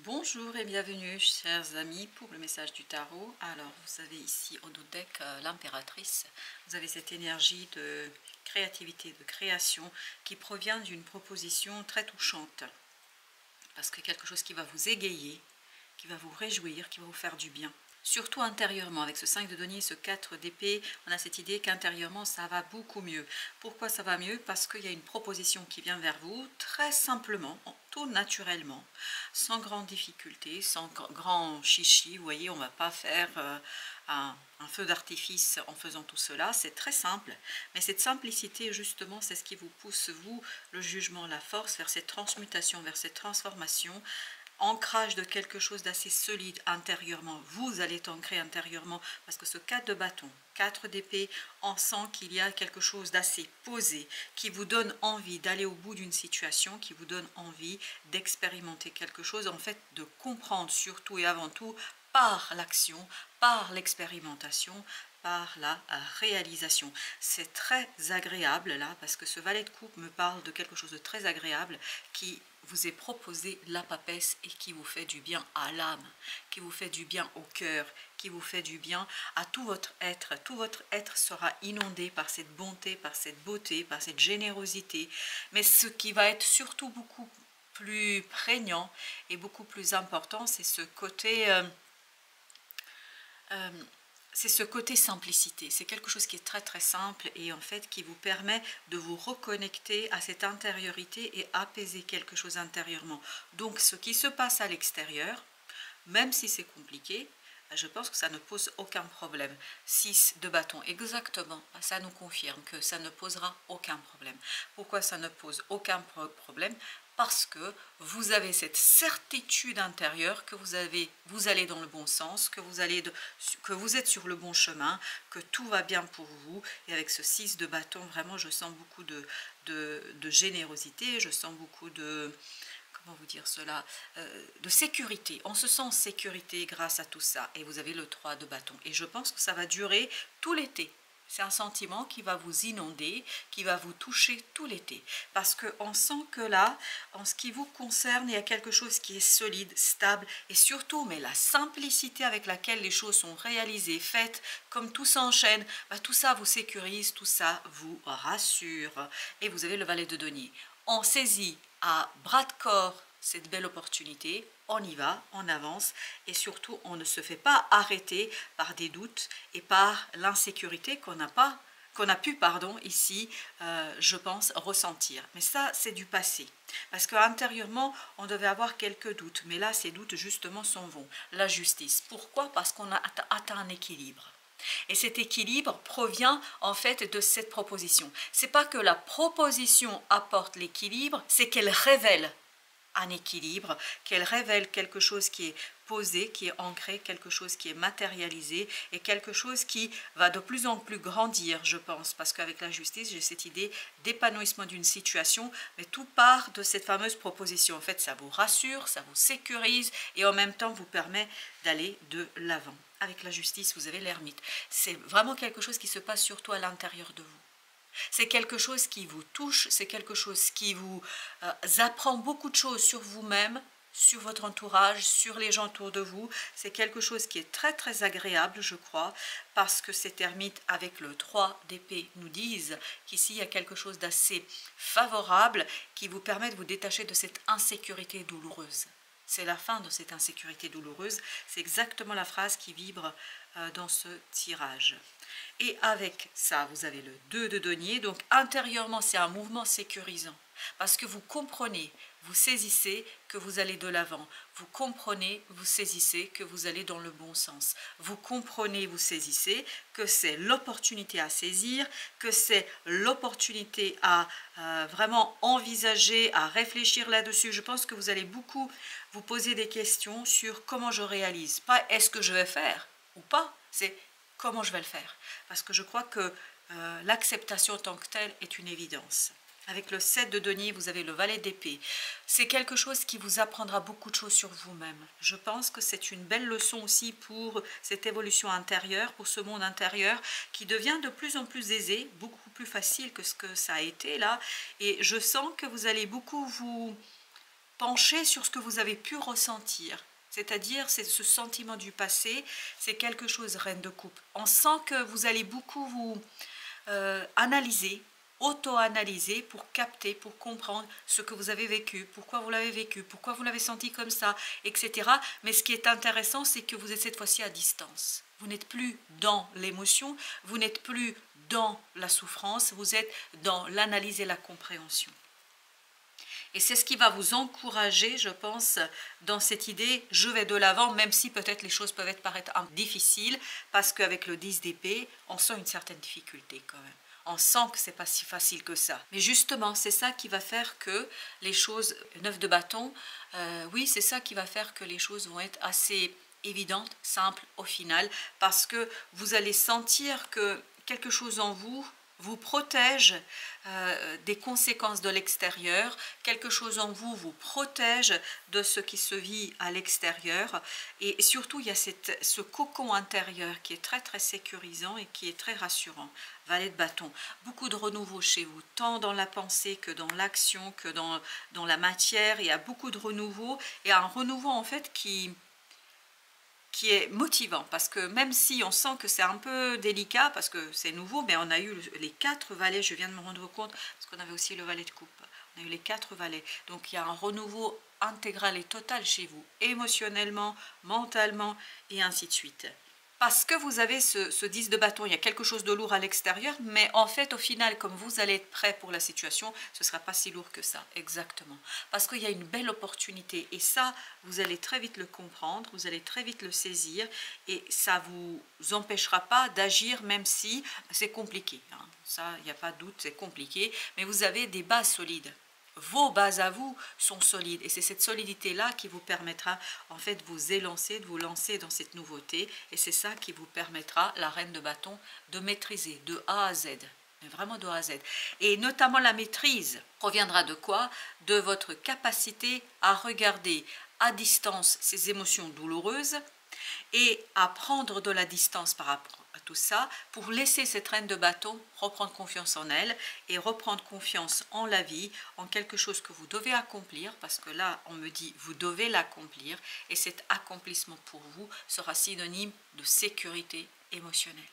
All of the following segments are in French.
Bonjour et bienvenue chers amis pour le message du tarot. Alors vous avez ici au dos deck l'impératrice. Vous avez cette énergie de créativité, de création qui provient d'une proposition très touchante. Parce que quelque chose qui va vous égayer, qui va vous réjouir, qui va vous faire du bien. Surtout intérieurement, avec ce 5 de denier, ce 4 d'épée, on a cette idée qu'intérieurement ça va beaucoup mieux. Pourquoi ça va mieux? Parce qu'il y a une proposition qui vient vers vous, très simplement, tout naturellement, sans grande difficulté, sans grand chichi. Vous voyez, on ne va pas faire un feu d'artifice en faisant tout cela, c'est très simple. Mais cette simplicité, justement, c'est ce qui vous pousse, vous, le jugement, la force, vers cette transmutation, vers cette transformation, ancrage de quelque chose d'assez solide intérieurement. Vous allez t'ancrer intérieurement parce que ce 4 de bâton, 4 d'épée, on sent qu'il y a quelque chose d'assez posé qui vous donne envie d'aller au bout d'une situation, qui vous donne envie d'expérimenter quelque chose, en fait de comprendre surtout et avant tout par l'action, par l'expérimentation, par la réalisation. C'est très agréable là parce que ce valet de coupe me parle de quelque chose de très agréable qui vous est proposé la papesse et qui vous fait du bien à l'âme, qui vous fait du bien au cœur, qui vous fait du bien à tout votre être. Tout votre être sera inondé par cette bonté, par cette beauté, par cette générosité. Mais ce qui va être surtout beaucoup plus prégnant et beaucoup plus important, c'est ce côté... c'est ce côté simplicité, c'est quelque chose qui est très très simple et en fait qui vous permet de vous reconnecter à cette intériorité et apaiser quelque chose intérieurement. Donc ce qui se passe à l'extérieur, même si c'est compliqué, je pense que ça ne pose aucun problème. 6 de bâton, exactement, ça nous confirme que ça ne posera aucun problème. Pourquoi ça ne pose aucun problème? Parce que vous avez cette certitude intérieure que vous allez dans le bon sens, que vous êtes sur le bon chemin, que tout va bien pour vous. Et avec ce 6 de bâton, vraiment, je sens beaucoup de générosité, je sens beaucoup de... comment vous dire cela, de sécurité. On se sent en sécurité grâce à tout ça. Et vous avez le 3 de bâton. Et je pense que ça va durer tout l'été. C'est un sentiment qui va vous inonder, qui va vous toucher tout l'été. Parce qu'on sent que là, en ce qui vous concerne, il y a quelque chose qui est solide, stable, et surtout, mais la simplicité avec laquelle les choses sont réalisées, faites, comme tout s'enchaîne, bah, tout ça vous sécurise, tout ça vous rassure. Et vous avez le valet de denier. On saisit à bras de corps cette belle opportunité, on y va, on avance et surtout on ne se fait pas arrêter par des doutes et par l'insécurité qu'on a pu ici, je pense, ressentir. Mais ça, c'est du passé. Parce qu'intérieurement, on devait avoir quelques doutes. Mais là, ces doutes, justement, s'en vont. La justice. Pourquoi? Parce qu'on a atteint un équilibre. Et cet équilibre provient en fait de cette proposition. C'est pas que la proposition apporte l'équilibre, c'est qu'elle révèle un équilibre, qu'elle révèle quelque chose qui est posé, qui est ancré, quelque chose qui est matérialisé et quelque chose qui va de plus en plus grandir, je pense, parce qu'avec la justice, j'ai cette idée d'épanouissement d'une situation, mais tout part de cette fameuse proposition. En fait, ça vous rassure, ça vous sécurise et en même temps vous permet d'aller de l'avant. Avec la justice, vous avez l'ermite. C'est vraiment quelque chose qui se passe surtout à l'intérieur de vous. C'est quelque chose qui vous touche, c'est quelque chose qui vous apprend beaucoup de choses sur vous-même, sur votre entourage, sur les gens autour de vous. C'est quelque chose qui est très très agréable, je crois, parce que ces ermites avec le 3 d'épée nous disent qu'ici il y a quelque chose d'assez favorable qui vous permet de vous détacher de cette insécurité douloureuse. C'est la fin de cette insécurité douloureuse, c'est exactement la phrase qui vibre dans ce tirage. Et avec ça, vous avez le 2 de denier, donc intérieurement, c'est un mouvement sécurisant. Parce que vous comprenez, vous saisissez que vous allez de l'avant. Vous comprenez, vous saisissez que vous allez dans le bon sens. Vous comprenez, vous saisissez que c'est l'opportunité à saisir, que c'est l'opportunité à vraiment envisager, à réfléchir là-dessus. Je pense que vous allez beaucoup vous poser des questions sur comment je réalise. Pas est-ce que je vais faire ou pas, c'est comment je vais le faire. Parce que je crois que l'acceptation en tant que telle est une évidence. Avec le 7 de denier, vous avez le valet d'épée. C'est quelque chose qui vous apprendra beaucoup de choses sur vous-même. Je pense que c'est une belle leçon aussi pour cette évolution intérieure, pour ce monde intérieur qui devient de plus en plus aisé, beaucoup plus facile que ce que ça a été là. Et je sens que vous allez beaucoup vous pencher sur ce que vous avez pu ressentir. C'est-à-dire, c'est ce sentiment du passé, c'est quelque chose, reine de coupe. On sent que vous allez beaucoup vous analyser, auto-analyser pour capter, pour comprendre ce que vous avez vécu, pourquoi vous l'avez vécu, pourquoi vous l'avez senti comme ça, etc. Mais ce qui est intéressant, c'est que vous êtes cette fois-ci à distance. Vous n'êtes plus dans l'émotion, vous n'êtes plus dans la souffrance, vous êtes dans l'analyse et la compréhension. Et c'est ce qui va vous encourager, je pense, dans cette idée, je vais de l'avant, même si peut-être les choses peuvent paraître difficiles, parce qu'avec le 10 d'épée, on sent une certaine difficulté quand même. On sent que c'est pas si facile que ça. Mais justement, c'est ça qui va faire que les choses, 9 de bâton, oui, c'est ça qui va faire que les choses vont être assez évidentes, simples au final, parce que vous allez sentir que quelque chose en vous vous protège des conséquences de l'extérieur, quelque chose en vous vous protège de ce qui se vit à l'extérieur, et surtout il y a ce cocon intérieur qui est très très sécurisant et qui est très rassurant. Valet de bâton, beaucoup de renouveau chez vous, tant dans la pensée que dans l'action, que dans la matière. Il y a beaucoup de renouveau, et un renouveau en fait qui est motivant, parce que même si on sent que c'est un peu délicat, parce que c'est nouveau, mais on a eu les 4 valets, je viens de me rendre compte, parce qu'on avait aussi le valet de coupe, on a eu les 4 valets, donc il y a un renouveau intégral et total chez vous, émotionnellement, mentalement, et ainsi de suite. Parce que vous avez ce 10 de bâton, il y a quelque chose de lourd à l'extérieur, mais en fait, au final, comme vous allez être prêt pour la situation, ce ne sera pas si lourd que ça, exactement. Parce qu'il y a une belle opportunité, et ça, vous allez très vite le comprendre, vous allez très vite le saisir, et ça ne vous empêchera pas d'agir, même si c'est compliqué. Hein. Ça, il n'y a pas de doute, c'est compliqué, mais vous avez des bases solides. Vos bases à vous sont solides, et c'est cette solidité-là qui vous permettra en fait de vous élancer, de vous lancer dans cette nouveauté, et c'est ça qui vous permettra, la reine de bâton, de maîtriser de A à Z, mais vraiment de A à Z. Et notamment la maîtrise proviendra de quoi? De votre capacité à regarder à distance ces émotions douloureuses et à prendre de la distance par rapport à tout ça pour laisser cette reine de bâton reprendre confiance en elle et reprendre confiance en la vie, en quelque chose que vous devez accomplir, parce que là on me dit vous devez l'accomplir, et cet accomplissement pour vous sera synonyme de sécurité émotionnelle.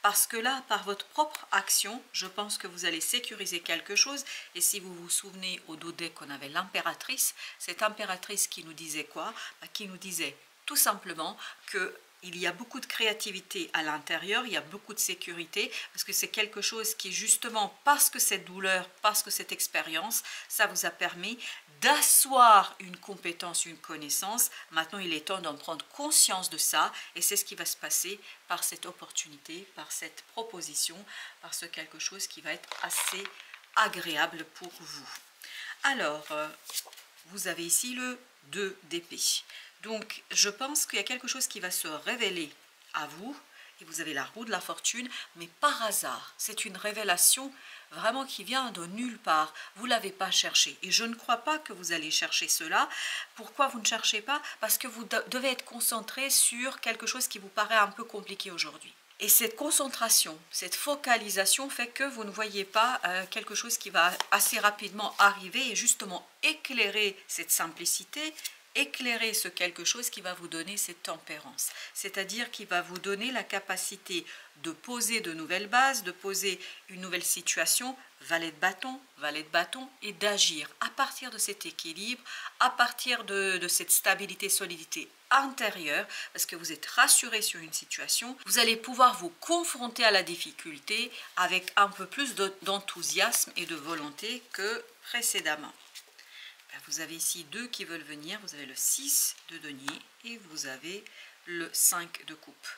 Parce que là, par votre propre action, je pense que vous allez sécuriser quelque chose. Et si vous vous souvenez au dos deck, on avait l'impératrice, cette impératrice qui nous disait quoi? Qui nous disait tout simplement qu'il y a beaucoup de créativité à l'intérieur, il y a beaucoup de sécurité, parce que c'est quelque chose qui, justement, parce que cette douleur, parce que cette expérience, ça vous a permis d'asseoir une compétence, une connaissance. Maintenant, il est temps d'en prendre conscience de ça, et c'est ce qui va se passer par cette opportunité, par cette proposition, par ce quelque chose qui va être assez agréable pour vous. Alors, vous avez ici le 2 d'épée. Donc, je pense qu'il y a quelque chose qui va se révéler à vous, et vous avez la roue de la fortune, mais par hasard. C'est une révélation vraiment qui vient de nulle part. Vous ne l'avez pas cherché, et je ne crois pas que vous allez chercher cela. Pourquoi vous ne cherchez pas? Parce que vous devez être concentré sur quelque chose qui vous paraît un peu compliqué aujourd'hui. Et cette concentration, cette focalisation fait que vous ne voyez pas quelque chose qui va assez rapidement arriver et justement éclairer cette simplicité, éclairer ce quelque chose qui va vous donner cette tempérance, c'est-à-dire qui va vous donner la capacité de poser de nouvelles bases, de poser une nouvelle situation, valet de bâton, et d'agir à partir de cet équilibre, à partir de cette stabilité, solidité intérieure, parce que vous êtes rassuré sur une situation, vous allez pouvoir vous confronter à la difficulté avec un peu plus d'enthousiasme et de volonté que précédemment. Vous avez ici 2 qui veulent venir, vous avez le 6 de denier et vous avez le 5 de coupe.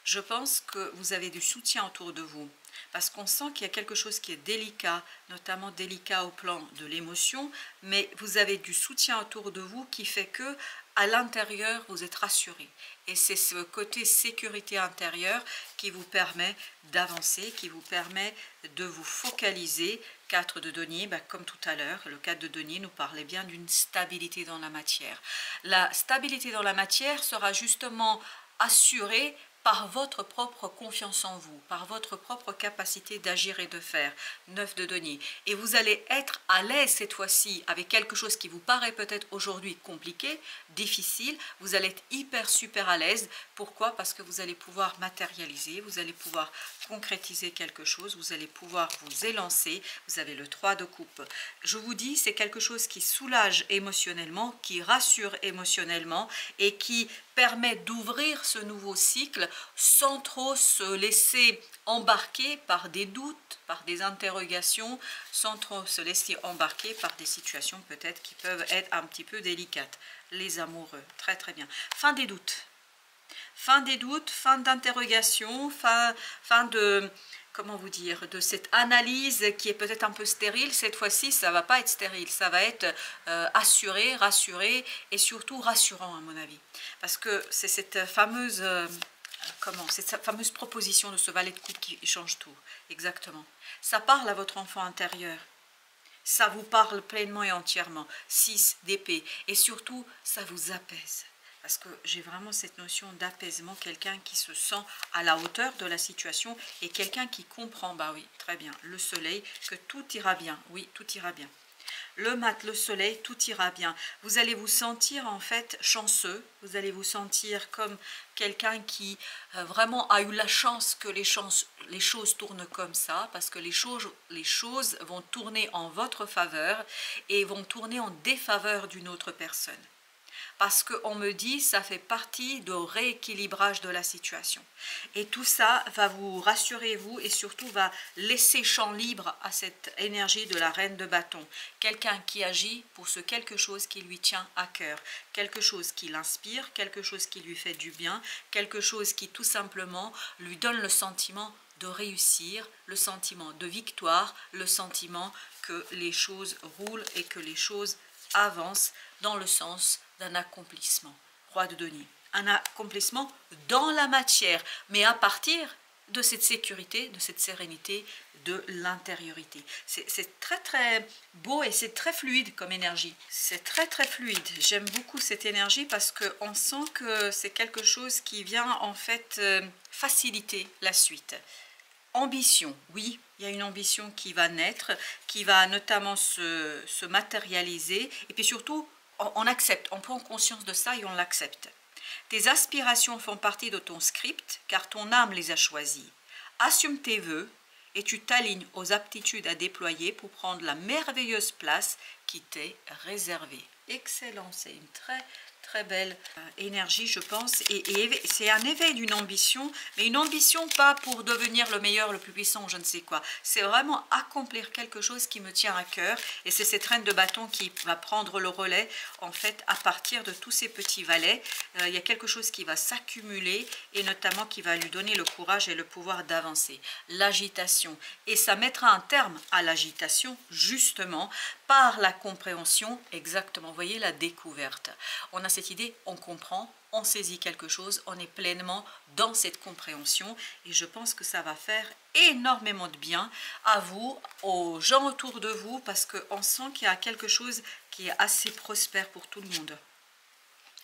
Je pense que vous avez du soutien autour de vous, parce qu'on sent qu'il y a quelque chose qui est délicat, notamment délicat au plan de l'émotion, mais vous avez du soutien autour de vous qui fait que à l'intérieur, vous êtes rassuré. Et c'est ce côté sécurité intérieure qui vous permet d'avancer, qui vous permet de vous focaliser. 4 de denier, comme tout à l'heure, le 4 de denier nous parlait bien d'une stabilité dans la matière. La stabilité dans la matière sera justement assurée par votre propre confiance en vous, par votre propre capacité d'agir et de faire. 9 de denier. Et vous allez être à l'aise cette fois-ci avec quelque chose qui vous paraît peut-être aujourd'hui compliqué, difficile. Vous allez être hyper super à l'aise. Pourquoi? Parce que vous allez pouvoir matérialiser, vous allez pouvoir concrétiser quelque chose, vous allez pouvoir vous élancer. Vous avez le 3 de coupe. Je vous dis, c'est quelque chose qui soulage émotionnellement, qui rassure émotionnellement et qui permet d'ouvrir ce nouveau cycle sans trop se laisser embarquer par des doutes, par des interrogations, sans trop se laisser embarquer par des situations peut-être qui peuvent être un petit peu délicates. Les amoureux, très très bien. Fin des doutes. Fin des doutes, fin d'interrogation, fin de, comment vous dire, de cette analyse qui est peut-être un peu stérile. Cette fois-ci, ça ne va pas être stérile, ça va être assuré, rassuré et surtout rassurant à mon avis. Parce que c'est cette fameuse, cette fameuse proposition de ce valet de coupe qui change tout, exactement. Ça parle à votre enfant intérieur. Ça vous parle pleinement et entièrement. 6 d'épée. Et surtout, ça vous apaise. Parce que j'ai vraiment cette notion d'apaisement, quelqu'un qui se sent à la hauteur de la situation et quelqu'un qui comprend, bah oui, très bien, le soleil, que tout ira bien, oui, tout ira bien. Le mat, le soleil, tout ira bien. Vous allez vous sentir en fait chanceux, vous allez vous sentir comme quelqu'un qui vraiment a eu la chance que les choses tournent comme ça, parce que les choses vont tourner en votre faveur et vont tourner en défaveur d'une autre personne. Parce qu'on me dit ça fait partie du rééquilibrage de la situation. Et tout ça va vous rassurer, vous, et surtout va laisser champ libre à cette énergie de la reine de bâton. Quelqu'un qui agit pour ce quelque chose qui lui tient à cœur, quelque chose qui l'inspire, quelque chose qui lui fait du bien, quelque chose qui tout simplement lui donne le sentiment de réussir, le sentiment de victoire, le sentiment que les choses roulent et que les choses avancent dans le sens d'un accomplissement. Roi de denier. Un accomplissement dans la matière, mais à partir de cette sécurité, de cette sérénité, de l'intériorité. C'est très très beau et c'est très fluide comme énergie. C'est très très fluide. J'aime beaucoup cette énergie parce qu'on sent que c'est quelque chose qui vient en fait faciliter la suite. Ambition, oui, il y a une ambition qui va naître, qui va notamment se matérialiser et puis surtout on accepte, on prend conscience de ça et on l'accepte. Tes aspirations font partie de ton script car ton âme les a choisies. Assume tes vœux et tu t'alignes aux aptitudes à déployer pour prendre la merveilleuse place qui t'est réservée. Excellent, c'est une très belle énergie, je pense, et c'est un éveil d'une ambition, mais une ambition pas pour devenir le meilleur, le plus puissant, je ne sais quoi. C'est vraiment accomplir quelque chose qui me tient à cœur, et c'est cette reine de bâton qui va prendre le relais, en fait, à partir de tous ces petits valets. Il y a quelque chose qui va s'accumuler, et notamment qui va lui donner le courage et le pouvoir d'avancer. L'agitation, et ça mettra un terme à l'agitation, justement, par la compréhension, exactement, vous voyez, la découverte. On a cette idée, on comprend, on saisit quelque chose, on est pleinement dans cette compréhension et je pense que ça va faire énormément de bien à vous, aux gens autour de vous, parce qu'on sent qu'il y a quelque chose qui est assez prospère pour tout le monde.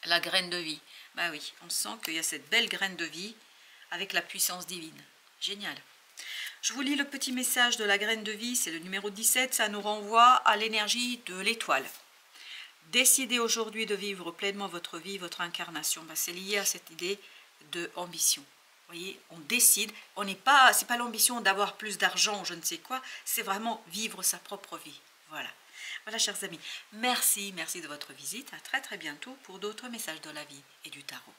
La graine de vie, bah oui, on sent qu'il y a cette belle graine de vie avec la puissance divine. Génial. Je vous lis le petit message de la graine de vie, c'est le numéro 17, ça nous renvoie à l'énergie de l'étoile. Décidez aujourd'hui de vivre pleinement votre vie, votre incarnation. Ben, c'est lié à cette idée d'ambition. Vous voyez, on décide, on n'est pas, c'est pas l'ambition d'avoir plus d'argent ou je ne sais quoi, c'est vraiment vivre sa propre vie. Voilà. Voilà, chers amis. Merci de votre visite. À très bientôt pour d'autres messages de la vie et du tarot.